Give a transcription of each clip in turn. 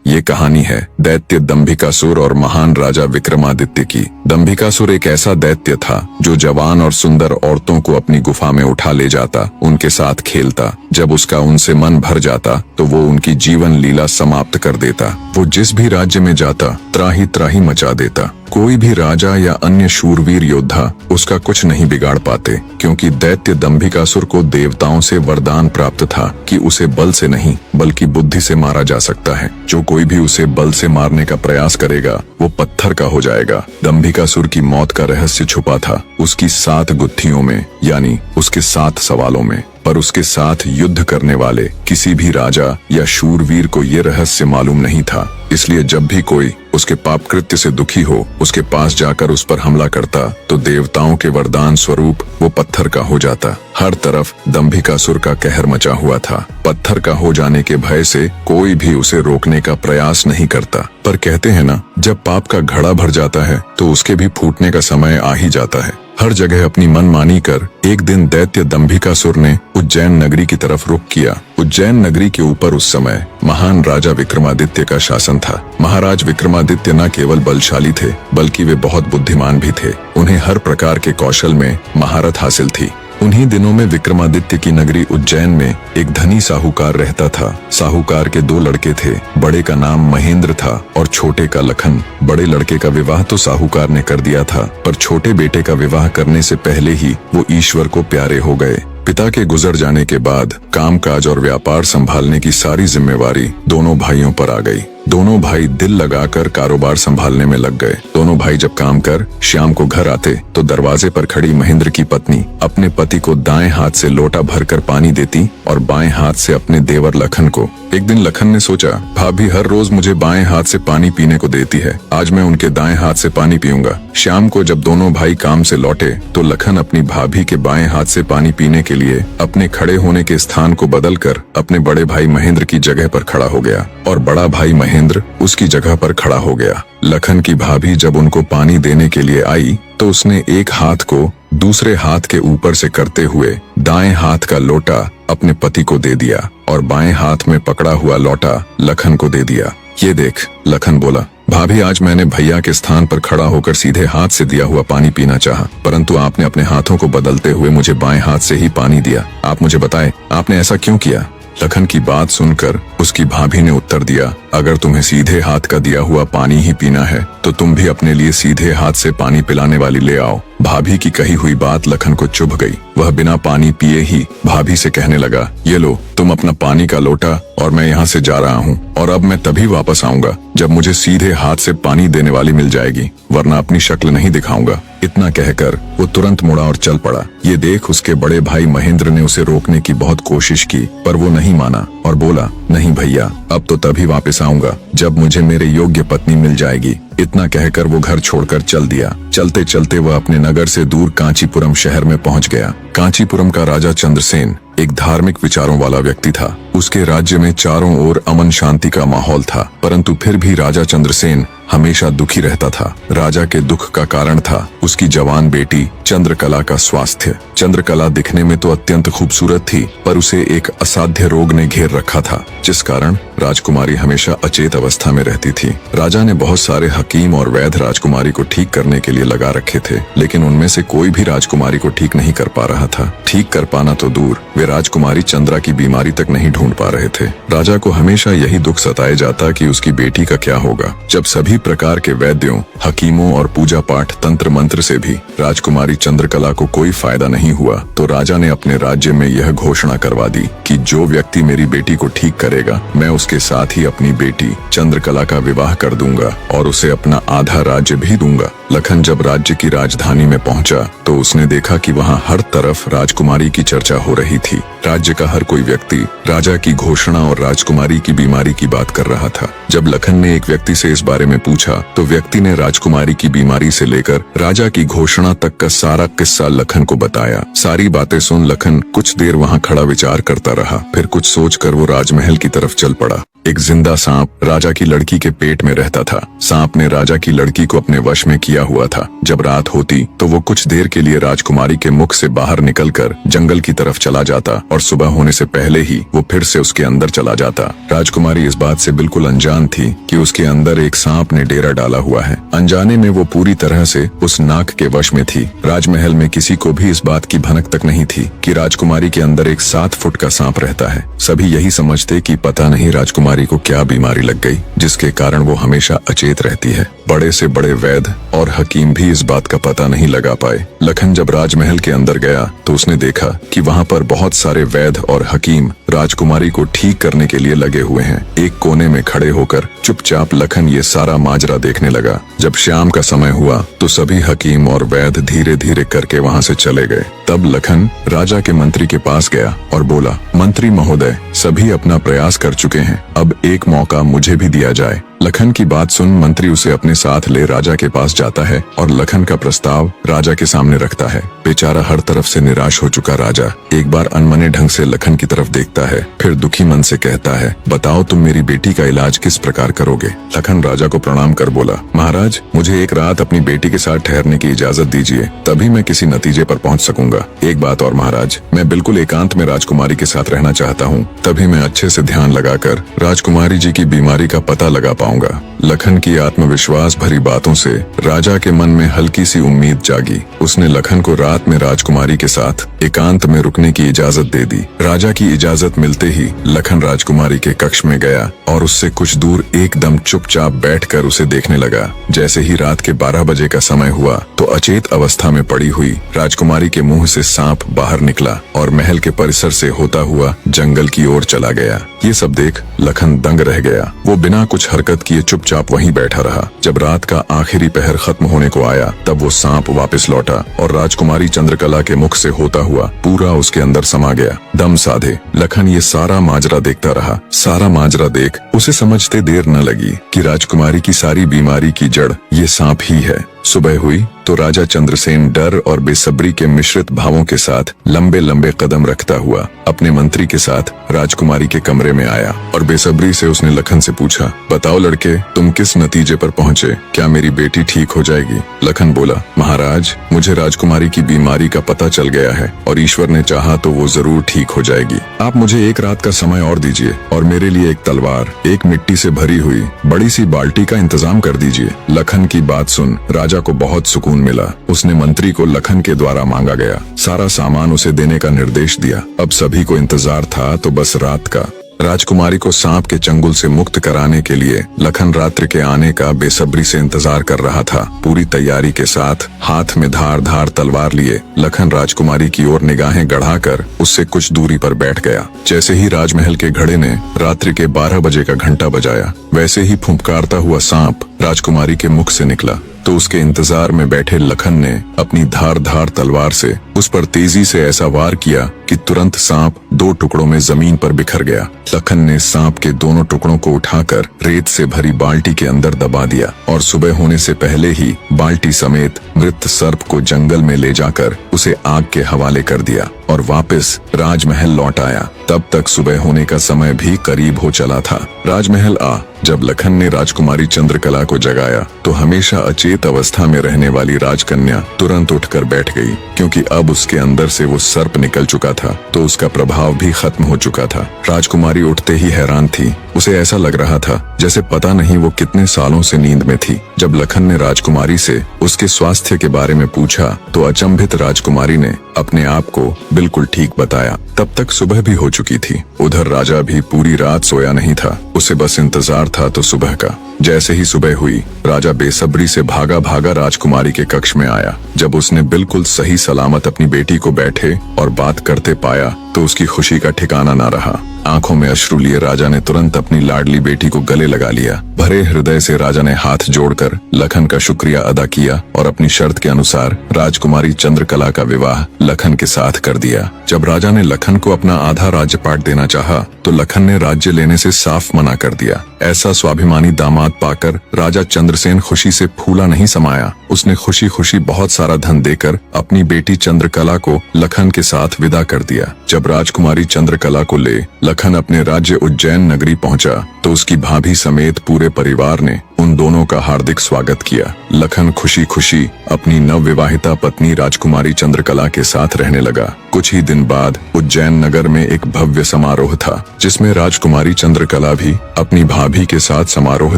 ये कहानी है दैत्य दंभिकासुर और महान राजा विक्रमादित्य की। दंभिकासुर एक ऐसा दैत्य था जो जवान और सुंदर औरतों को अपनी गुफा में उठा ले जाता, उनके साथ खेलता। जब उसका उनसे मन भर जाता तो वो उनकी जीवन लीला समाप्त कर देता। वो जिस भी राज्य में जाता त्राही त्राही मचा देता। कोई भी राजा या अन्य शूरवीर योद्धा उसका कुछ नहीं बिगाड़ पाते, क्योंकि दैत्य दंभिकासुर को देवताओं से वरदान प्राप्त था कि उसे बल से नहीं बल्कि बुद्धि से मारा जा सकता है। जो कोई भी उसे बल से मारने का प्रयास करेगा वो पत्थर का हो जाएगा। दंभिकासुर की मौत का रहस्य छुपा था उसकी 7 गुत्थियों में, यानी उसके 7 सवालों में। पर उसके साथ युद्ध करने वाले किसी भी राजा या शूरवीर को ये रहस्य मालूम नहीं था। इसलिए जब भी कोई उसके पाप कृत्य से दुखी हो उसके पास जाकर उस पर हमला करता तो देवताओं के वरदान स्वरूप वो पत्थर का हो जाता। हर तरफ दंभिकासुर का कहर मचा हुआ था। पत्थर का हो जाने के भय से कोई भी उसे रोकने का प्रयास नहीं करता। पर कहते हैं ना, जब पाप का घड़ा भर जाता है तो उसके भी फूटने का समय आ ही जाता है। हर जगह अपनी मनमानी कर एक दिन दैत्य दंभिकासुर ने उज्जैन नगरी की तरफ रुख किया। उज्जैन नगरी के ऊपर उस समय महान राजा विक्रमादित्य का शासन था। महाराज विक्रमादित्य न केवल बलशाली थे बल्कि वे बहुत बुद्धिमान भी थे। उन्हें हर प्रकार के कौशल में महारत हासिल थी। उन्हीं दिनों में विक्रमादित्य की नगरी उज्जैन में एक धनी साहूकार रहता था। साहूकार के 2 लड़के थे। बड़े का नाम महेंद्र था और छोटे का लखन। बड़े लड़के का विवाह तो साहूकार ने कर दिया था, पर छोटे बेटे का विवाह करने से पहले ही वो ईश्वर को प्यारे हो गए। पिता के गुजर जाने के बाद कामकाज और व्यापार संभालने की सारी जिम्मेवारी दोनों भाइयों पर आ गई। दोनों भाई दिल लगाकर कारोबार संभालने में लग गए। दोनों भाई जब काम कर शाम को घर आते तो दरवाजे पर खड़ी महेंद्र की पत्नी अपने पति को दाएं हाथ से लोटा भरकर पानी देती और बाएं हाथ से अपने देवर लखन को। एक दिन लखन ने सोचा, भाभी हर रोज मुझे बाएं हाथ से पानी पीने को देती है, आज मैं उनके दाएं हाथ से पानी पीऊंगा। शाम को जब दोनों भाई काम से लौटे तो लखन अपनी भाभी के बाएं हाथ से पानी पीने के लिए अपने खड़े होने के स्थान को बदलकर अपने बड़े भाई महेंद्र की जगह पर खड़ा हो गया और बड़ा भाई महेंद्र उसकी जगह पर खड़ा हो गया। लखन की भाभी जब उनको पानी देने के लिए आई तो उसने एक हाथ को दूसरे हाथ के ऊपर से करते हुए दाएं हाथ का लोटा अपने पति को दे दिया और बाएं हाथ में पकड़ा हुआ लोटा लखन को दे दिया। ये देख, लखन बोला, भाभी आज मैंने भैया के स्थान पर खड़ा होकर सीधे हाथ से दिया हुआ पानी पीना चाहा, परंतु आपने अपने हाथों को बदलते हुए मुझे बाएं हाथ से ही पानी दिया। आप मुझे बताएं, आपने ऐसा क्यों किया? लखन की बात सुनकर उसकी भाभी ने उत्तर दिया, अगर तुम्हें सीधे हाथ का दिया हुआ पानी ही पीना है तो तुम भी अपने लिए सीधे हाथ से पानी पिलाने वाली ले आओ। भाभी की कही हुई बात लखन को चुभ गई। वह बिना पानी पिए ही भाभी से कहने लगा, ये लो तुम अपना पानी का लोटा और मैं यहाँ से जा रहा हूँ, और अब मैं तभी वापस आऊंगा जब मुझे सीधे हाथ से पानी देने वाली मिल जाएगी, वरना अपनी शक्ल नहीं दिखाऊंगा। इतना कहकर वो तुरंत मुड़ा और चल पड़ा। ये देख उसके बड़े भाई महेंद्र ने उसे रोकने की बहुत कोशिश की, पर वो नहीं माना और बोला, नहीं भैया, अब तो तभी वापस आऊंगा जब मुझे मेरे योग्य पत्नी मिल जाएगी। इतना कहकर वो घर छोड़कर चल दिया। चलते चलते वह अपने नगर से दूर कांचीपुरम शहर में पहुंच गया। कांचीपुरम का राजा चंद्रसेन एक धार्मिक विचारों वाला व्यक्ति था। उसके राज्य में चारों ओर अमन शांति का माहौल था, परंतु फिर भी राजा चंद्रसेन हमेशा दुखी रहता था। राजा के दुख का कारण था उसकी जवान बेटी चंद्रकला का स्वास्थ्य। चंद्रकला दिखने में तो अत्यंत खूबसूरत थी, पर उसे एक असाध्य रोग ने घेर रखा था, जिस कारण राजकुमारी हमेशा अचेत अवस्था में रहती थी। राजा ने बहुत सारे हकीम और वैद्य राजकुमारी को ठीक करने के लिए लगा रखे थे, लेकिन उनमें से कोई भी राजकुमारी को ठीक नहीं कर पा रहा था। ठीक कर पाना तो दूर, वे राजकुमारी चंद्रा की बीमारी तक नहीं ढूंढ पा रहे थे। राजा को हमेशा यही दुख सताए जाता कि उसकी बेटी का क्या होगा। जब सभी प्रकार के वैद्यों, हकीमों और पूजा पाठ तंत्र मंत्र से भी राजकुमारी चंद्रकला को कोई फायदा नहीं हुआ तो राजा ने अपने राज्य में यह घोषणा करवा दी कि जो व्यक्ति मेरी बेटी को ठीक करेगा मैं उसके साथ ही अपनी बेटी चंद्रकला का विवाह कर दूंगा और उसे अपना आधा राज्य भी दूंगा। लखन जब राज्य की राजधानी में पहुंचा तो उसने देखा कि वहां हर तरफ राजकुमारी की चर्चा हो रही थी। राज्य का हर कोई व्यक्ति राजा की घोषणा और राजकुमारी की बीमारी की बात कर रहा था। जब लखन ने एक व्यक्ति से इस बारे में पूछा तो व्यक्ति ने राजकुमारी की बीमारी से लेकर राजा की घोषणा तक का सारा किस्सा लखन को बताया। सारी बातें सुन लखन कुछ देर वहां खड़ा विचार करता रहा, फिर कुछ सोचकर वो राजमहल की तरफ चल पड़ा। था। एक जिंदा सांप राजा की लड़की के पेट में रहता था। सांप ने राजा की लड़की को अपने वश में किया हुआ था। जब रात होती तो वो कुछ देर के लिए राजकुमारी के मुख से बाहर निकलकर जंगल की तरफ चला जाता और सुबह होने से पहले ही वो फिर से उसके अंदर चला जाता। राजकुमारी इस बात से बिल्कुल अनजान थी कि उसके अंदर एक सांप ने डेरा डाला हुआ है। अनजाने में वो पूरी तरह से उस नाग के वश में थी। राजमहल में किसी को भी इस बात की भनक तक नहीं थी कि राजकुमारी के अंदर एक 7 फुट का सांप रहता है। सभी यही समझते कि पता नहीं राजकुमारी को क्या बीमारी लग गई जिसके कारण वो हमेशा अचेत रहती है। बड़े से बड़े वैद्य और हकीम भी इस बात का पता नहीं लगा पाए। लखन जब राजमहल के अंदर गया तो उसने देखा कि वहाँ पर बहुत सारे वैद्य और हकीम राजकुमारी को ठीक करने के लिए लगे हुए हैं। एक कोने में खड़े होकर चुपचाप लखन ये सारा माजरा देखने लगा। जब शाम का समय हुआ तो सभी हकीम और वैद्य धीरे धीरे करके वहाँ से चले गए। तब लखन राजा के मंत्री के पास गया और बोला, मंत्री महोदय, सभी अपना प्रयास कर चुके हैं, अब एक मौका मुझे भी दिया जाए। लखन की बात सुन मंत्री उसे अपने साथ ले राजा के पास जाता है और लखन का प्रस्ताव राजा के सामने रखता है। बेचारा हर तरफ से निराश हो चुका राजा एक बार अनमने ढंग से लखन की तरफ देखता है, फिर दुखी मन से कहता है, बताओ तुम मेरी बेटी का इलाज किस प्रकार करोगे। लखन राजा को प्रणाम कर बोला, महाराज, मुझे एक रात अपनी बेटी के साथ ठहरने की इजाजत दीजिए, तभी मैं किसी नतीजे पर पहुंच सकूंगा। एक बात और महाराज, मैं बिल्कुल एकांत में राजकुमारी के साथ रहना चाहता हूँ, तभी मैं अच्छे से ध्यान लगाकर राजकुमारी जी की बीमारी का पता लगा पाऊंगा। लखन की आत्मविश्वास भरी बातों से राजा के मन में हल्की सी उम्मीद जागी। उसने लखन को रात में राजकुमारी के साथ एकांत में रुकने की इजाजत दे दी। राजा की इजाजत मिलते ही लखन राजकुमारी के कक्ष में गया और उससे कुछ दूर एकदम चुपचाप बैठकर उसे देखने लगा। जैसे ही रात के 12 बजे का समय हुआ तो अचेत अवस्था में पड़ी हुई राजकुमारी के मुंह से सांप बाहर निकला और महल के परिसर से होता हुआ जंगल की ओर चला गया। ये सब देख लखन दंग रह गया। वो बिना कुछ हरकत किए चुपचाप वहीं बैठा रहा। जब रात का आखिरी पहर खत्म होने को आया तब वो सांप वापस लौटा और राजकुमारी चंद्रकला के मुख से होता हुआ पूरा उसके अंदर समा गया। दम साधे लखन ये सारा माजरा देखता रहा। सारा माजरा देख उसे समझते देर न लगी कि राजकुमारी की सारी बीमारी की जड़ ये सांप ही है। सुबह हुई तो राजा चंद्रसेन डर और बेसब्री के मिश्रित भावों के साथ लंबे लंबे कदम रखता हुआ अपने मंत्री के साथ राजकुमारी के कमरे में आया और बेसब्री से उसने लखन से पूछा, बताओ लड़के, तुम किस नतीजे पर पहुँचे? क्या मेरी बेटी ठीक हो जाएगी? लखन बोला, महाराज, मुझे राजकुमारी की बीमारी का पता चल गया है और ईश्वर ने चाहा तो वो जरूर ठीक हो जाएगी। आप मुझे एक रात का समय और दीजिए और मेरे लिए एक तलवार, एक मिट्टी से भरी हुई बड़ी सी बाल्टी का इंतजाम कर दीजिए। लखन की बात सुन राजा को बहुत सुकून मिला। उसने मंत्री को लखन के द्वारा मांगा गया सारा सामान उसे देने का निर्देश दिया। अब सभी को इंतजार था तो बस रात का। राजकुमारी को सांप के चंगुल से मुक्त कराने के लिए लखन रात्रि के आने का बेसब्री से इंतजार कर रहा था। पूरी तैयारी के साथ हाथ में धार धार तलवार लिए लखन राजकुमारी की ओर निगाहें गढ़ाकर उससे कुछ दूरी पर बैठ गया। जैसे ही राजमहल के घड़े ने रात्रि के 12 बजे का घंटा बजाया, वैसे ही फुंफकारता हुआ सांप राजकुमारी के मुख से निकला तो उसके इंतजार में बैठे लखन ने अपनी धार धार तलवार से उस पर तेजी से ऐसा वार किया कि तुरंत सांप 2 टुकड़ों में जमीन पर बिखर गया। लखन ने सांप के दोनों टुकड़ों को उठाकर रेत से भरी बाल्टी के अंदर दबा दिया और सुबह होने से पहले ही बाल्टी समेत मृत सर्प को जंगल में ले जाकर उसे आग के हवाले कर दिया और वापस राजमहल लौट आया। तब तक सुबह होने का समय भी करीब हो चला था। राजमहल जब लखन ने राजकुमारी चंद्रकला को जगाया तो हमेशा अचेत अवस्था में रहने वाली राजकन्या तुरंत उठकर बैठ गई, क्योंकि अब उसके अंदर से वो सर्प निकल चुका था तो उसका प्रभाव भी खत्म हो चुका था। राजकुमारी उठते ही हैरान थी। उसे ऐसा लग रहा था जैसे पता नहीं वो कितने सालों से नींद में थी। जब लखन ने राजकुमारी से उसके स्वास्थ्य के बारे में पूछा तो अचंभित राजकुमारी ने अपने आप को बिल्कुल ठीक बताया। तब तक सुबह भी हो चुकी थी। उधर राजा भी पूरी रात सोया नहीं था। उसे बस इंतजार था तो सुबह का। जैसे ही सुबह हुई राजा बेसब्री से भागा भागा राजकुमारी के कक्ष में आया। जब उसने बिल्कुल सही सलामत अपनी बेटी को बैठे और बात करते पाया तो उसकी खुशी का ठिकाना न रहा। आंखों में अश्रु लिए राजा ने तुरंत अपनी लाडली बेटी को गले लगा लिया। भरे हृदय से राजा ने हाथ जोड़कर लखन का शुक्रिया अदा किया और अपनी शर्त के अनुसार राजकुमारी चंद्रकला का विवाह लखन के साथ कर दिया। जब राजा ने लखन को अपना आधा राज्यपाट देना चाहा तो लखन ने राज्य लेने से साफ मना कर दिया। ऐसा स्वाभिमानी दामाद पाकर राजा चंद्रसेन खुशी से फूला नहीं समाया। उसने खुशी खुशी बहुत सारा धन देकर अपनी बेटी चंद्रकला को लखन के साथ विदा कर दिया। जब राजकुमारी चंद्रकला को ले लखन अपने राज्य उज्जैन नगरी पहुंचा तो उसकी भाभी समेत पूरे परिवार ने उन दोनों का हार्दिक स्वागत किया। लखन खुशी खुशी अपनी नवविवाहिता पत्नी राजकुमारी चंद्रकला के साथ रहने लगा। कुछ ही दिन बाद उज्जैन नगर में एक भव्य समारोह था, जिसमें राजकुमारी चंद्रकला भी अपनी भाभी के साथ समारोह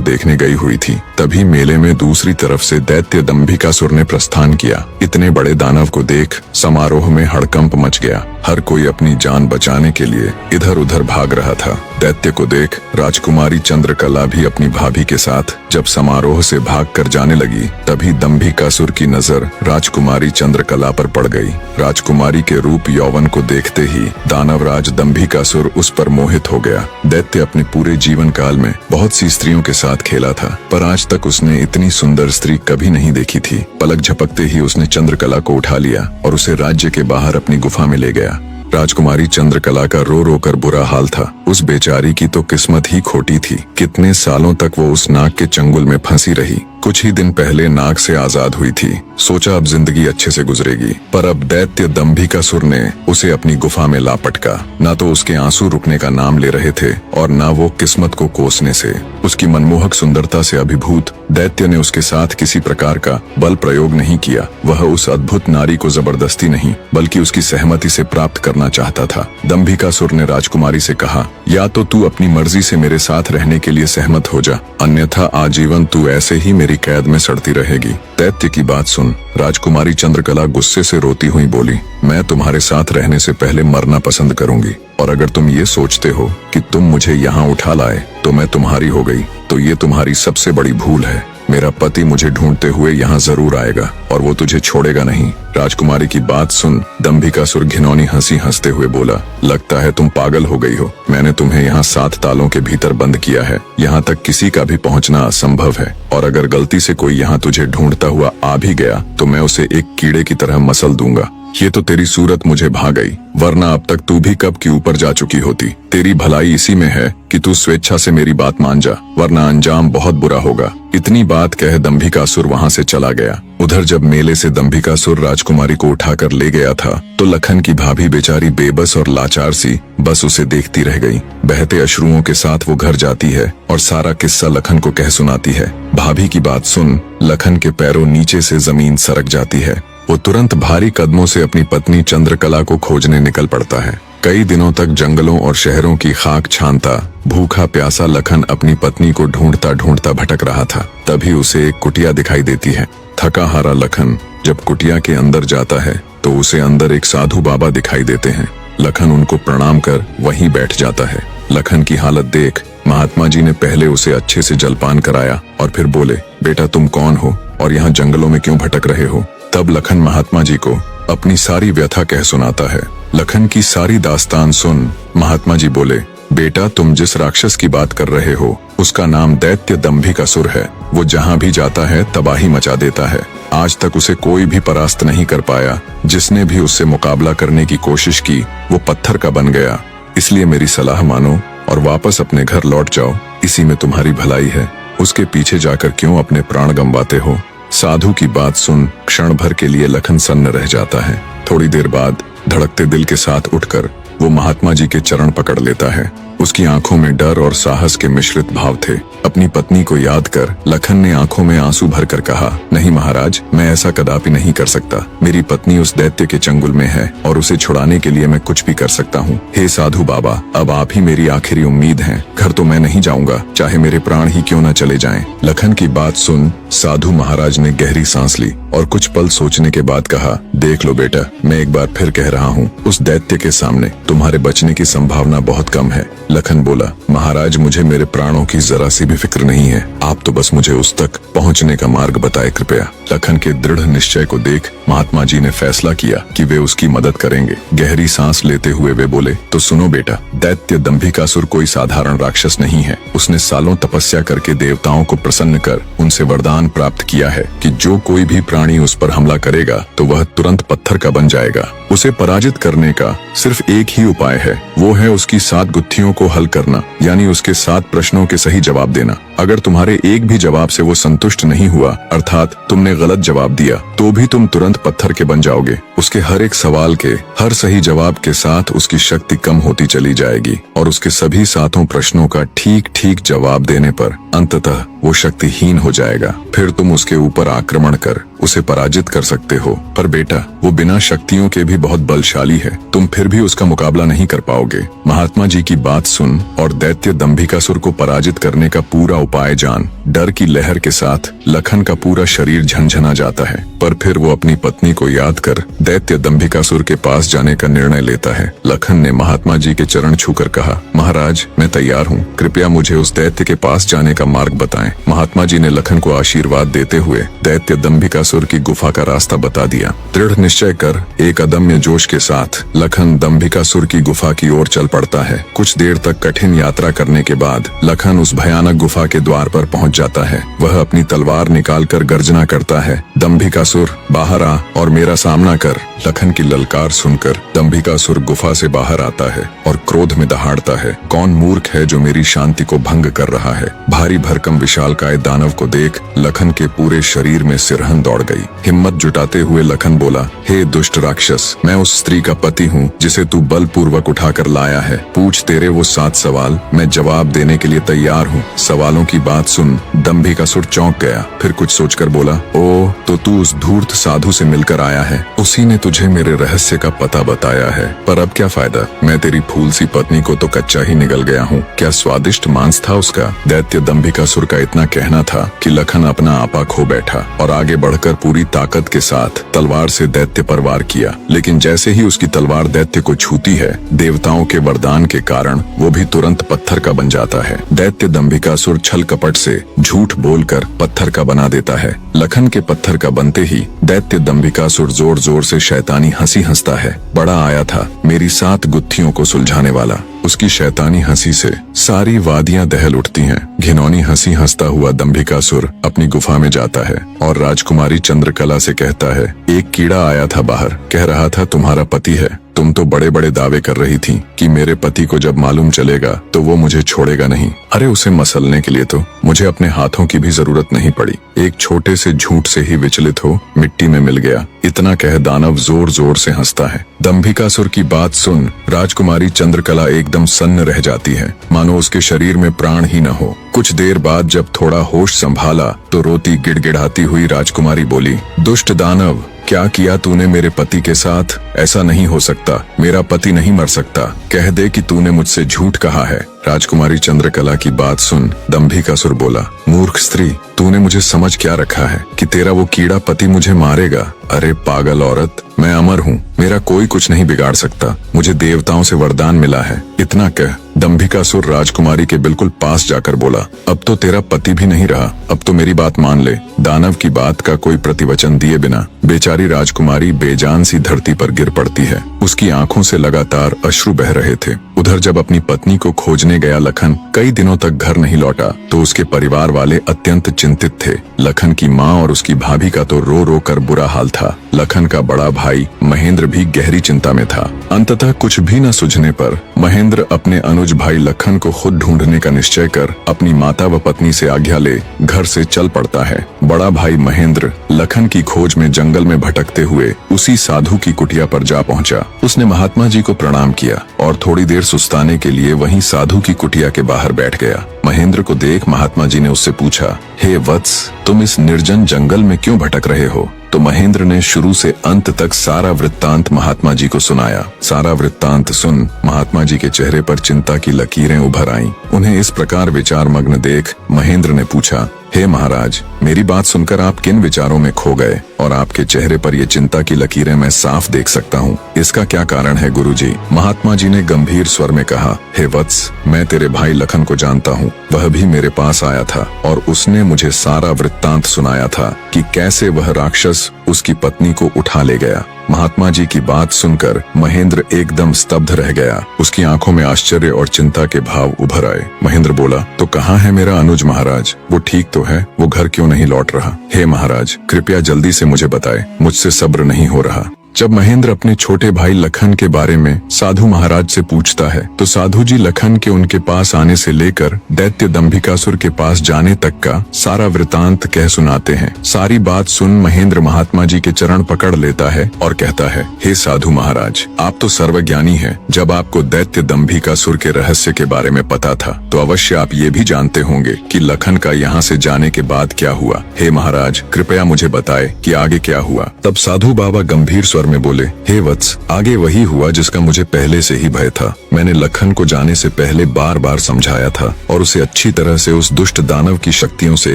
देखने गई हुई थी। तभी मेले में दूसरी तरफ से दैत्य दंभिकासुर ने प्रस्थान किया। इतने बड़े दानव को देख समारोह में हड़कंप मच गया। हर कोई अपनी जान बचाने के लिए इधर उधर भाग रहा था। दैत्य को देख राजकुमारी चंद्रकला भी अपनी भाभी के साथ जब समारोह से भागकर जाने लगी, तभी दंभिकासुर की नजर राजकुमारी चंद्रकला पर पड़ गई। राजकुमारी के रूप यौवन को देखते ही दानवराज दंभिकासुर उस पर मोहित हो गया। दैत्य अपने पूरे जीवन काल में बहुत सी स्त्रियों के साथ खेला था, पर आज तक उसने इतनी सुंदर स्त्री कभी नहीं देखी थी। पलक झपकते ही उसने चंद्रकला को उठा लिया और उसे राज्य के बाहर अपनी गुफा में ले गया। राजकुमारी चंद्रकला का रो रो कर बुरा हाल था। उस बेचारी की तो किस्मत ही खोटी थी। कितने सालों तक वो उस नाग के चंगुल में फंसी रही। कुछ ही दिन पहले नाग से आजाद हुई थी। सोचा अब जिंदगी अच्छे से गुजरेगी, पर अब दैत्य दंभिकासुर ने उसे अपनी गुफा में ला पटका। न तो उसके आंसू रुकने का नाम ले रहे थे और न वो किस्मत को कोसने से। उसकी मनमोहक सुंदरता से अभिभूत दैत्य ने उसके साथ किसी प्रकार का बल प्रयोग नहीं किया। वह उस अद्भुत नारी को जबरदस्ती नहीं बल्कि उसकी सहमति से प्राप्त करना चाहता था। दंभिकासुर ने राजकुमारी से कहा, या तो तू अपनी मर्जी से मेरे साथ रहने के लिए सहमत हो जा, अन्यथा आजीवन तू ऐसे ही मेरी कैद में सड़ती रहेगी। दैत्य की बात सुन राजकुमारी चंद्रकला गुस्से से रोती हुई बोली, मैं तुम्हारे साथ रहने से पहले मरना पसंद करूंगी, और अगर तुम ये सोचते हो कि तुम मुझे यहाँ उठा लाए तो मैं तुम्हारी हो गई, तो ये तुम्हारी सबसे बड़ी भूल है। मेरा पति मुझे ढूंढते हुए यहाँ जरूर आएगा और वो तुझे छोड़ेगा नहीं। राजकुमारी की बात सुन दंभिकासुर घिनौनी हंसी हंसते हुए बोला, लगता है तुम पागल हो गई हो। मैंने तुम्हें यहाँ 7 तालों के भीतर बंद किया है। यहाँ तक किसी का भी पहुँचना असंभव है, और अगर गलती से कोई यहाँ तुझे ढूंढता हुआ आ भी गया तो मैं उसे एक कीड़े की तरह मसल दूंगा। ये तो तेरी सूरत मुझे भा गई, वरना अब तक तू भी कब की ऊपर जा चुकी होती। तेरी भलाई इसी में है कि तू स्वेच्छा से मेरी बात मान जा, वरना अंजाम बहुत बुरा होगा। इतनी बात कह दंभिकासुर वहाँ से चला गया। उधर जब मेले से दंभिकासुर राजकुमारी को उठाकर ले गया था तो लखन की भाभी बेचारी बेबस और लाचार सी बस उसे देखती रह गई। बहते अश्रुओं के साथ वो घर जाती है और सारा किस्सा लखन को कह सुनाती है। भाभी की बात सुन लखन के पैरों नीचे से जमीन सरक जाती है। वो तुरंत भारी कदमों से अपनी पत्नी चंद्रकला को खोजने निकल पड़ता है। कई दिनों तक जंगलों और शहरों की खाक छानता भूखा प्यासा लखन अपनी पत्नी को ढूंढता ढूंढता भटक रहा था। तभी उसे एक कुटिया दिखाई देती है। थका हारा लखन जब कुटिया के अंदर जाता है तो उसे अंदर एक साधु बाबा दिखाई देते हैं। लखन उनको प्रणाम कर वहीं बैठ जाता है। लखन की हालत देख महात्मा जी ने पहले उसे अच्छे से जलपान कराया और फिर बोले, बेटा तुम कौन हो और यहाँ जंगलों में क्यों भटक रहे हो। तब लखन महात्मा जी को अपनी सारी व्यथा कह सुनाता है। लखन की सारी दास्तान सुन महात्मा जी बोले, बेटा तुम जिस राक्षस की बात कर रहे हो उसका नाम दैत्य दंभिकासुर है। वो जहाँ भी जाता है तबाही मचा देता है। आज तक उसे कोई भी परास्त नहीं कर पाया। जिसने भी उससे मुकाबला करने की कोशिश की वो पत्थर का बन गया। इसलिए मेरी सलाह मानो और वापस अपने घर लौट जाओ, इसी में तुम्हारी भलाई है। उसके पीछे जाकर क्यों अपने प्राण गंवाते हो। साधु की बात सुन क्षण भर के लिए लखन सन्न रह जाता है। थोड़ी देर बाद धड़कते दिल के साथ उठकर वो महात्मा जी के चरण पकड़ लेता है। उसकी आंखों में डर और साहस के मिश्रित भाव थे। अपनी पत्नी को याद कर लखन ने आंखों में आंसू भरकर कहा, नहीं महाराज, मैं ऐसा कदापि नहीं कर सकता। मेरी पत्नी उस दैत्य के चंगुल में है और उसे छुड़ाने के लिए मैं कुछ भी कर सकता हूँ। हे साधु बाबा, अब आप ही मेरी आखिरी उम्मीद हैं। घर तो मैं नहीं जाऊंगा, चाहे मेरे प्राण ही क्यों न चले जाएं। लखन की बात सुन साधु महाराज ने गहरी सांस ली और कुछ पल सोचने के बाद कहा, देख लो बेटा, मैं एक बार फिर कह रहा हूँ, उस दैत्य के सामने तुम्हारे बचने की संभावना बहुत कम है। लखन बोला, महाराज मुझे मेरे प्राणों की जरा सी भी फिक्र नहीं है। आप तो बस मुझे उस तक पहुँचने का मार्ग बताए कृपया। लखन के दृढ़ निश्चय को देख महात्मा जी ने फैसला किया कि वे उसकी मदद करेंगे। गहरी सांस लेते हुए वे बोले, तो सुनो बेटा, दैत्य दंभिकासुर कोई साधारण राक्षस नहीं है। उसने सालों तपस्या करके देवताओं को प्रसन्न कर उनसे वरदान प्राप्त किया है कि जो कोई भी प्राणी उस पर हमला करेगा तो वह तुरंत पत्थर का बन जाएगा। उसे पराजित करने का सिर्फ एक ही उपाय है, वो है उसकी 7 गुत्थियों को हल करना, यानी उसके 7 प्रश्नों के सही जवाब देना। अगर तुम्हारे एक भी जवाब से वो संतुष्ट नहीं हुआ, अर्थात तुमने गलत जवाब दिया, तो भी तुम तुरंत पत्थर के बन जाओगे। उसके हर एक सवाल के हर सही जवाब के साथ उसकी शक्ति कम होती चली जाएगी और उसके सभी 7 प्रश्नों का ठीक ठीक जवाब देने पर अंततः वो शक्तिहीन हो जाएगा। फिर तुम उसके ऊपर आक्रमण कर उसे पराजित कर सकते हो। पर बेटा, वो बिना शक्तियों के भी बहुत बलशाली है, तुम फिर भी उसका मुकाबला नहीं कर पाओगे। महात्मा जी की बात सुन और दैत्य दंभिकासुर को पराजित करने का पूरा उपाय जान। डर की लहर के साथ लखन का पूरा शरीर झंझना जाता है, पर फिर वो अपनी पत्नी को याद कर दैत्य दंभिकासुर के पास जाने का निर्णय लेता है। लखन ने महात्मा जी के चरण छूकर कहा, महाराज, मैं तैयार हूँ, कृपया मुझे उस दैत्य के पास जाने का मार्ग बताएं। महात्मा जी ने लखन को आशीर्वाद देते हुए दैत्य दंभिकासुर की गुफा का रास्ता बता दिया। दृढ़ निश्चय कर एक अदम्य जोश के साथ लखन दंभिकासुर की गुफा की ओर चल पड़ता है। कुछ देर तक कठिन यात्रा करने के बाद लखन उस भयानक गुफा के द्वार पर पहुंच जाता है। वह अपनी तलवार निकालकर गर्जना करता है, दंभिकासुर बाहर आ और मेरा सामना कर। लखन की ललकार सुनकर दंभिकासुर गुफा से बाहर आता है और क्रोध में दहाड़ता है, कौन मूर्ख है जो मेरी शांति को भंग कर रहा है। भारी भरकम विशालकाय दानव को देख लखन के पूरे शरीर में सिरहन दौड़ गई। हिम्मत जुटाते हुए लखन बोला, हे दुष्ट राक्षस, मैं उस स्त्री का पति हूँ जिसे तू बलपूर्वक उठाकर लाया है। पूछ तेरे वो 7 सवाल, मैं जवाब देने के लिए तैयार हूँ। सवालों की बात सुन दंभिकासुर चौंक गया, फिर कुछ सोचकर बोला, ओ तो तू उस धूर्त साधु से मिलकर आया है, उसी ने तुझे मेरे रहस्य का पता बताया है। पर अब क्या फायदा, मैं तेरी फूल सी पत्नी को तो कच्चा ही निगल गया हूँ। क्या स्वादिष्ट मांस था उसका। दैत्य दंभिकासुर का इतना कहना था कि लखन अपना आपा खो बैठा और आगे बढ़कर पूरी ताकत के साथ तलवार से दैत्य पर वार किया। लेकिन जैसे ही उसकी तलवार दैत्य को छूती है, देवताओं के वरदान के कारण वो भी तुरंत पत्थर का बन जाता है। दैत्य दंभिकासुर छल कपट से झूठ बोलकर पत्थर का बना देता है। लखन के पत्थर का बनते ही दैत्य दंभिकासुर जोर जोर से शैतानी हंसी हंसता है। बड़ा आया था मेरी 7 गुत्थियों को सुलझाने वाला। उसकी शैतानी हंसी से सारी वादियां दहल उठती हैं। घिनौनी हंसी हंसता हुआ दंभिकासुर अपनी गुफा में जाता है और राजकुमारी चंद्रकला से कहता है, एक कीड़ा आया था बाहर, कह रहा था तुम्हारा पति है। तुम तो बड़े बड़े दावे कर रही थी कि मेरे पति को जब मालूम चलेगा तो वो मुझे छोड़ेगा नहीं। अरे उसे मसलने के लिए तो मुझे अपने हाथों की भी जरूरत नहीं पड़ी। एक छोटे से झूठ से ही विचलित हो मिट्टी में मिल गया। इतना कह दानव जोर जोर से हंसता है। दंभिकासुर की बात सुन राजकुमारी चंद्रकला एकदम सन्न रह जाती है, मानो उसके शरीर में प्राण ही न हो। कुछ देर बाद जब थोड़ा होश संभाला तो रोती गिड़गिड़ाती हुई राजकुमारी बोली, दुष्ट दानव, क्या किया तूने मेरे पति के साथ। ऐसा नहीं हो सकता, मेरा पति नहीं मर सकता। कह दे कि तूने मुझसे झूठ कहा है। राजकुमारी चंद्रकला की बात सुन दंभिकासुर बोला, मूर्ख स्त्री, तूने मुझे समझ क्या रखा है कि तेरा वो कीड़ा पति मुझे मारेगा। अरे पागल औरत, मैं अमर हूँ, मेरा कोई कुछ नहीं बिगाड़ सकता। मुझे देवताओं से वरदान मिला है। इतना कह दंभिकासुर राजकुमारी के बिल्कुल पास जाकर बोला, अब तो तेरा पति भी नहीं रहा, अब तो मेरी बात मान ले। दानव की बात का कोई प्रतिवचन दिए बिना बेचारी राजकुमारी बेजान सी धरती पर गिर पड़ती है। उसकी आंखों से लगातार अश्रु बह रहे थे। उधर जब अपनी पत्नी को खोजने गया लखन कई दिनों तक घर नहीं लौटा तो उसके परिवार वाले अत्यंत चिंतित थे। लखन की माँ और उसकी भाभी का तो रो रो कर बुरा हाल था। लखन का बड़ा भाई महेंद्र भी गहरी चिंता में था। अंततः कुछ भी न सूझने पर महेंद्र अपने अनुज भाई लखन को खुद ढूंढने का निश्चय कर अपनी माता व पत्नी से आज्ञा ले घर से चल पड़ता है। बड़ा भाई महेंद्र लखन की खोज में जंगल में भटकते हुए उसी साधु की कुटिया पर जा पहुंचा। उसने महात्मा जी को प्रणाम किया और थोड़ी देर सुस्ताने के लिए वहीं साधु की कुटिया के बाहर बैठ गया। महेंद्र को देख महात्मा जी ने उससे पूछा, हे वत्स, तुम इस निर्जन जंगल में क्यों भटक रहे हो। तो महेंद्र ने शुरू से अंत तक सारा वृत्तांत महात्मा जी को सुनाया। सारा वृत्तांत सुन महात्मा जी के चेहरे पर चिंता की लकीरें उभर आईं। उन्हें इस प्रकार विचार मग्न देख महेंद्र ने पूछा, हे महाराज, मेरी बात सुनकर आप किन विचारों में खो गए और आपके चेहरे पर ये चिंता की लकीरें मैं साफ देख सकता हूँ। इसका क्या कारण है गुरुजी। महात्मा जी ने गंभीर स्वर में कहा, हे वत्स, मैं तेरे भाई लखन को जानता हूँ। वह भी मेरे पास आया था और उसने मुझे सारा वृत्तांत सुनाया था कि कैसे वह राक्षस उसकी पत्नी को उठा ले गया। महात्मा जी की बात सुनकर महेंद्र एकदम स्तब्ध रह गया। उसकी आंखों में आश्चर्य और चिंता के भाव उभर आए। महेंद्र बोला, तो कहाँ है मेरा अनुज महाराज, वो ठीक तो है, वो घर क्यों नहीं लौट रहा। हे महाराज, कृपया जल्दी से मुझे बताएं, मुझसे सब्र नहीं हो रहा। जब महेंद्र अपने छोटे भाई लखन के बारे में साधु महाराज से पूछता है तो साधु जी लखन के उनके पास आने से लेकर दैत्य दंभिकासुर के पास जाने तक का सारा वृतांत कह सुनाते हैं। सारी बात सुन महेंद्र महात्मा जी के चरण पकड़ लेता है और कहता है, हे साधु महाराज, आप तो सर्वज्ञानी हैं। जब आपको दैत्य दंभिकासुर के रहस्य के बारे में पता था तो अवश्य आप ये भी जानते होंगे कि लखन का यहाँ से जाने के बाद क्या हुआ। हे महाराज, कृपया मुझे बताए कि आगे क्या हुआ। तब साधु बाबा गंभीर स्वर में बोले, हे वत्स, आगे वही हुआ जिसका मुझे पहले से ही भय था। मैंने लखन को जाने से पहले बार बार समझाया था और उसे अच्छी तरह से उस दुष्ट दानव की शक्तियों से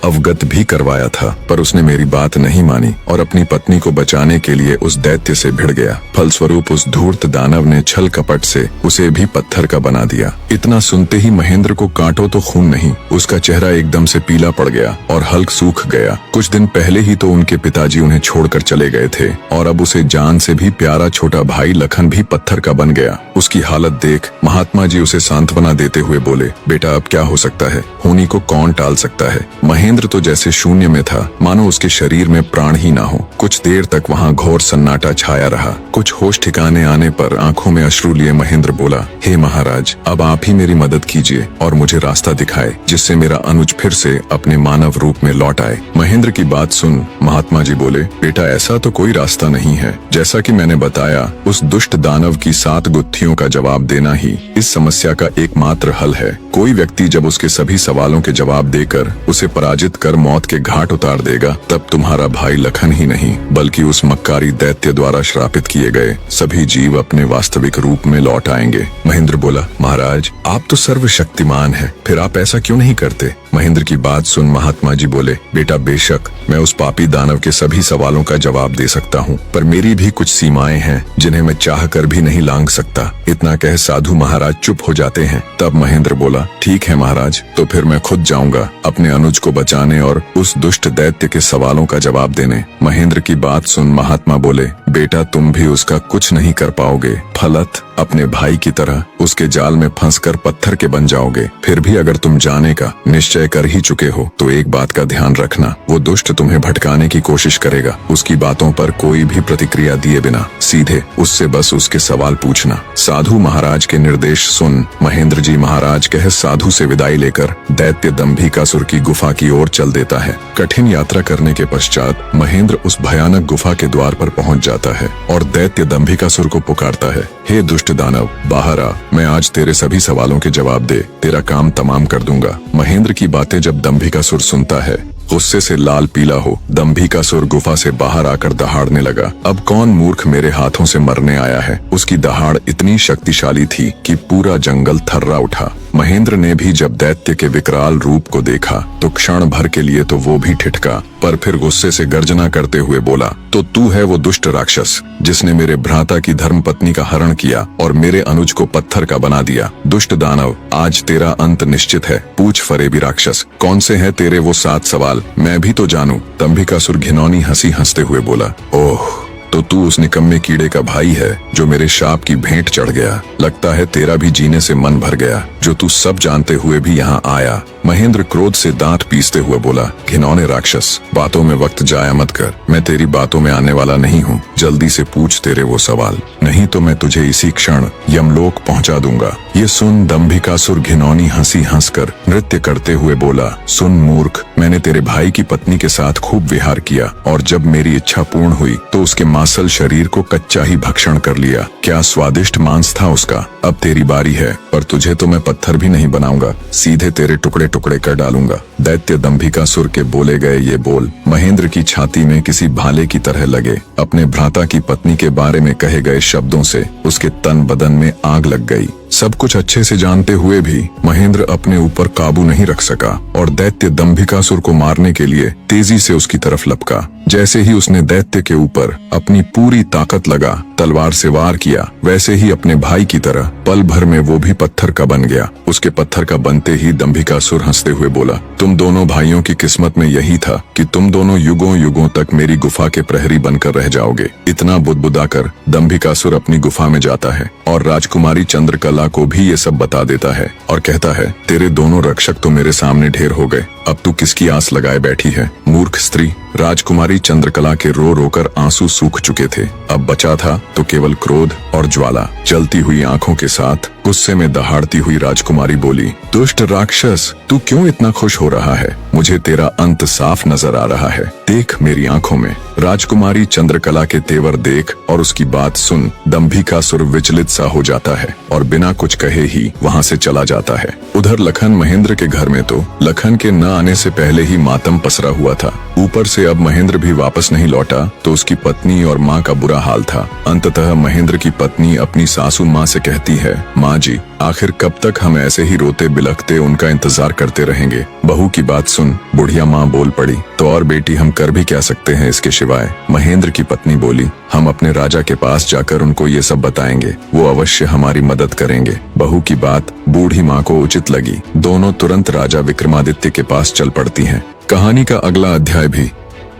अवगत भी करवाया था, पर उसने मेरी बात नहीं मानी और अपनी पत्नी को बचाने के लिए उस दैत्य से भिड़ गया। फलस्वरूप उस धूर्त दानव ने छल कपट से उसे भी पत्थर का बना दिया। इतना सुनते ही महेंद्र को कांटो तो खून नहीं, उसका चेहरा एकदम से पीला पड़ गया और हल्क सूख गया। कुछ दिन पहले ही तो उनके पिताजी उन्हें छोड़कर चले गए थे और अब उसे जान से भी प्यारा छोटा भाई लखन भी पत्थर का बन गया। उसकी हालत देख महात्मा जी उसे सांत्वना देते हुए बोले, बेटा अब क्या हो सकता है, होनी को कौन टाल सकता है। महेंद्र तो जैसे शून्य में था, मानो उसके शरीर में प्राण ही ना हो। कुछ देर तक वहाँ घोर सन्नाटा छाया रहा। कुछ होश ठिकाने आने पर आंखों में अश्रु लिए महेंद्र बोला, हे महाराज, अब आप ही मेरी मदद कीजिए और मुझे रास्ता दिखाए जिससे मेरा अनुज फिर से अपने मानव रूप में लौट आए। महेंद्र की बात सुन महात्मा जी बोले, बेटा ऐसा तो कोई रास्ता नहीं है। जैसा कि मैंने बताया, उस दुष्ट दानव की 7 गुत्थियों का जवाब देना ही इस समस्या का एकमात्र हल है। कोई व्यक्ति जब उसके सभी सवालों के जवाब देकर उसे पराजित कर मौत के घाट उतार देगा, तब तुम्हारा भाई लखन ही नहीं बल्कि उस मक्कारी दैत्य द्वारा श्रापित किए गए सभी जीव अपने वास्तविक रूप में लौट आएंगे। महेंद्र बोला, महाराज आप तो सर्वशक्तिमान हैं, फिर आप ऐसा क्यों नहीं करते। महेंद्र की बात सुन महात्मा जी बोले, बेटा बेशक मैं उस पापी दानव के सभी सवालों का जवाब दे सकता हूँ, पर मेरी भी कुछ सीमाएं हैं जिन्हें मैं चाह कर भी नहीं लांघ सकता। इतना कह साधु महाराज चुप हो जाते हैं। तब महेंद्र बोला, ठीक है महाराज, तो फिर मैं खुद जाऊंगा अपने अनुज को बचाने और उस दुष्ट दैत्य के सवालों का जवाब देने। महेंद्र की बात सुन महात्मा बोले, बेटा तुम भी उसका कुछ नहीं कर पाओगे। फलत अपने भाई की तरह उसके जाल में फंसकर पत्थर के बन जाओगे। फिर भी अगर तुम जाने का निश्चय कर ही चुके हो तो एक बात का ध्यान रखना, वो दुष्ट तुम्हें भटकाने की कोशिश करेगा। उसकी बातों पर कोई भी प्रतिक्रिया दिए बिना सीधे उससे बस उसके सवाल पूछना। साधु महाराज के निर्देश सुन महेंद्र जी महाराज कह साधु से विदाई लेकर दैत्य दंभिकासुर की गुफा की ओर चल देता है। कठिन यात्रा करने के पश्चात महेंद्र उस भयानक गुफा के द्वार पर पहुंच जाता है और दैत्य दंभिकासुर को पुकारता है, हे दुष्ट दानव, बाहर आ, मैं आज तेरे सभी सवालों के जवाब दे तेरा काम तमाम कर दूंगा। महेंद्र की बातें जब दंभिकासुर सुनता है, गुस्से से लाल पीला हो दंभिकासुर गुफा से बाहर आकर दहाड़ने लगा। अब कौन मूर्ख मेरे हाथों से मरने आया है। उसकी दहाड़ इतनी शक्तिशाली थी कि पूरा जंगल थर्रा उठा। महेंद्र ने भी जब दैत्य के विकराल रूप को देखा तो क्षण भर के लिए तो वो भी ठिठका, पर फिर गुस्से से गर्जना करते हुए बोला, तो तू है वो दुष्ट राक्षस जिसने मेरे भ्राता की धर्मपत्नी का हरण किया और मेरे अनुज को पत्थर का बना दिया। दुष्ट दानव, आज तेरा अंत निश्चित है। पूछ फरेबी राक्षस, कौन से हैं तेरे वो 7 सवाल, मैं भी तो जानूं। दंभिकासुर घिनौनी हंसी हंसते हुए बोला, ओह, तो तू उस निकम्मे कीड़े का भाई है जो मेरे शाप की भेंट चढ़ गया। लगता है तेरा भी जीने से मन भर गया, जो तू सब जानते हुए भी यहाँ आया। महेंद्र क्रोध से दांत पीसते हुए बोला, घिनौने राक्षस, बातों में वक्त जाया मत कर। मैं तेरी बातों में आने वाला नहीं हूँ। जल्दी से पूछ तेरे वो सवाल, नहीं तो मैं तुझे इसी क्षण यमलोक पहुँचा दूंगा। ये सुन दंभिकासुर घिनौनी हंसी हंसकर नृत्य करते हुए बोला, सुन मूर्ख, मैंने तेरे भाई की पत्नी के साथ खूब विहार किया और जब मेरी इच्छा पूर्ण हुई तो उसके मांसल शरीर को कच्चा ही भक्षण कर लिया। क्या स्वादिष्ट मांस था उसका। अब तेरी बारी है, पर तुझे तो मैं पत्थर भी नहीं बनाऊंगा, सीधे तेरे टुकड़े टुकड़े कर डालूंगा। दैत्य दंभिकासुर के बोले गए ये बोल महेंद्र की छाती में किसी भाले की तरह लगे। अपने भ्राता की पत्नी के बारे में कहे गए शब्दों से उसके तन बदन में आग लग गई। सब कुछ अच्छे से जानते हुए भी महेंद्र अपने ऊपर काबू नहीं रख सका और दैत्य दंभिकासुर को मारने के लिए तेजी से उसकी तरफ लपका। जैसे ही उसने दैत्य के ऊपर अपनी पूरी ताकत लगा तलवार से वार किया, वैसे ही अपने भाई की तरह पल भर में वो भी पत्थर का बन गया। उसके पत्थर का बनते ही दंभिकासुर हंसते हुए बोला, तुम दोनों भाइयों की किस्मत में यही था कि तुम दोनों युगों युगों तक मेरी गुफा के प्रहरी बनकर रह जाओगे। इतना बुदबुदाकर दंभिकासुर अपनी गुफा में जाता है और राजकुमारी चंद्रकला को भी ये सब बता देता है और कहता है, तेरे दोनों रक्षक तो मेरे सामने ढेर हो गए, अब तू किसकी आस लगाए बैठी है। मूर्ख स्त्री, राजकुमारी चंद्रकला के रो रोकर आंसू सूख चुके थे। अब बचा था तो केवल क्रोध और ज्वाला। जलती हुई आंखों के साथ गुस्से में दहाड़ती हुई राजकुमारी बोली, दुष्ट राक्षस, तू क्यों इतना खुश हो रहा है? मुझे तेरा अंत साफ नजर आ रहा है। देख मेरी आंखों में। राजकुमारी चंद्रकला के तेवर देख और उसकी बात सुन दंभिकासुर विचलित सा हो जाता है और बिना कुछ कहे ही वहाँ से चला जाता है। उधर लखन महेंद्र के घर में तो लखन के न आने से पहले ही मातम पसरा हुआ था। ऊपर से अब महेंद्र भी वापस नहीं लौटा तो उसकी पत्नी और माँ का बुरा हाल था। अंततः महेंद्र की पत्नी अपनी सासू माँ से कहती है, माँ जी, आखिर कब तक हम ऐसे ही रोते बिलखते उनका इंतजार करते रहेंगे? बहू की बात सुन। बुढ़िया माँ बोल पड़ी, तो और बेटी हम कर भी क्या सकते हैं इसके सिवाय? महेंद्र की पत्नी बोली, हम अपने राजा के पास जाकर उनको ये सब बताएंगे, वो अवश्य हमारी मदद करेंगे। बहू की बात बूढ़ी माँ को उचित लगी। दोनों तुरंत राजा विक्रमादित्य के पास चल पड़ती हैं। कहानी का अगला अध्याय भी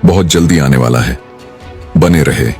बहुत जल्दी आने वाला है। बने रहे।